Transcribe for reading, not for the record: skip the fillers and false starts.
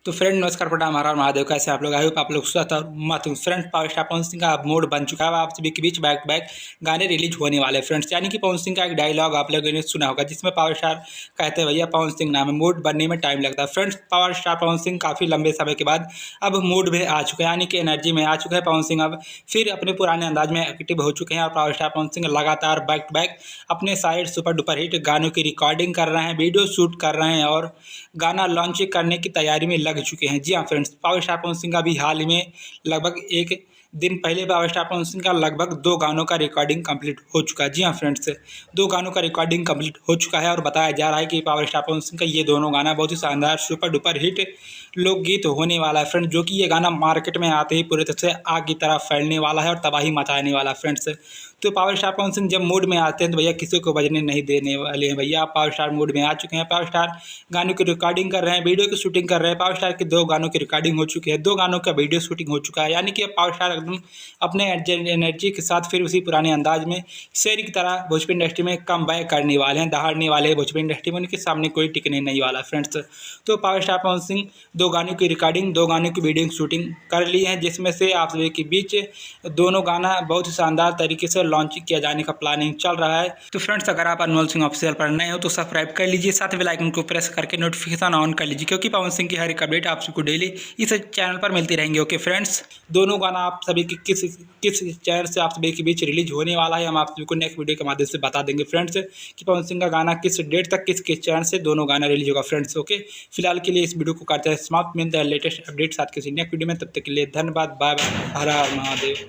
तो फ्रेंड नमस्कार, प्रणाम, हर हर महादेव। कैसे आप लोग? आई होप आप लोग स्वस्थ और मस्त हो। Friend power star Pawan Singh का अब मोड बन चुका है। आप सभी के बीच बैक टू बैक गाने रिलीज होने वाले फ्रेंड्स। यानी कि पवन सिंह का एक डायलॉग आप लोगों ने सुना होगा जिसमें पावर स्टार कहते हैं भैया पवन सिंह नाम है, मूड बनने में टाइम लगता है। Friends power star Pawan Singh काफ़ी लंबे समय के बाद अब मूड में आ चुके हैं, यानी कि एनर्जी में आ चुके हैं। पवन सिंह अब फिर अपने पुराने अंदाज में एक्टिव हो चुके हैं और पावर स्टार पवन सिंह लगातार बैक टू बैक अपने साइड सुपर डुपर हिट गानों की रिकॉर्डिंग कर रहे हैं, वीडियो शूट कर रहे हैं और गाना लॉन्च करने की तैयारी में लग चुके हैं। जी हाँ friends, power star Pawan Singh का भी हाल ही में लगभग एक दिन पहले पावर स्टार पवन सिंह का लगभग 2 गानों का रिकॉर्डिंग कंप्लीट हो चुका है। जी हाँ फ्रेंड्स, 2 गानों का रिकॉर्डिंग कंप्लीट हो चुका है और बताया जा रहा है कि पावर स्टार पवन सिंह का ये दोनों गाना बहुत ही शानदार सुपर डुपर हिट लोकगीत होने वाला है फ्रेंड्स, जो कि ये गाना मार्केट में आते ही पूरी तरह से आग की तरह फैलने वाला है और तबाही मचाने वाला है फ्रेंड्स। तो पावर स्टार पवन सिंह जब मूड में आते हैं तो भैया किसी को बजने नहीं देने वाले हैं। भैया आप पावर स्टार मूड में आ चुके हैं, पावर स्टार गानों की रिकॉर्डिंग कर रहे हैं, वीडियो की शूटिंग कर रहे हैं। पावर स्टार के 2 गानों की रिकॉर्डिंग हो चुकी है, 2 गानों का वीडियो शूटिंग हो चुका है। यानी कि अब पावर स्टार एकदम अपने एनर्जी के साथ फिर उसी पुराने अंदाज में शेर की तरह भोजपुरी इंडस्ट्री में कम बैक करने वाले हैं, दहाड़ने वाले हैं भोजपुरी इंडस्ट्री में। उनके सामने कोई टिकने नहीं वाला फ्रेंड्स। तो पावर स्टार पवन सिंह 2 गानों की रिकॉर्डिंग, 2 गानों की वीडियो शूटिंग कर ली है, जिसमें से आप सभी के बीच दोनों गाना बहुत ही शानदार तरीके से लॉन्च किया जाने का प्लानिंग चल रहा है। तो फ्रेंड्स, अगर आप अनमोल सिंह ऑफिशियल पर नए हो तो सब्सक्राइब कर लीजिए, साथ ही बेल आइकन को प्रेस करके नोटिफिकेशन ऑन कर लीजिए, क्योंकि पवन सिंह की हर एक अपडेट आप सबको डेली इस चैनल पर मिलती रहेंगी। ओके फ्रेंड्स, दोनों गाना आप सभी की किस चैनल से आप सभी के बीच रिलीज होने वाला है हम आप सभी को नेक्स्ट वीडियो के माध्यम से बता देंगे फ्रेंड्स, कि पवन सिंह का गाना किस डेट तक किस चैनल से दोनों गाना रिलीज होगा फ्रेंड्स। ओके, फिलहाल के लिए इस वीडियो को करते हैं समाप्त। मिलते हैं लेटेस्ट अपडेट साथ किसी नेक्स्ट वीडियो में, तब तक के लिए धन्यवाद, बाय बाय, हर हर महादेव।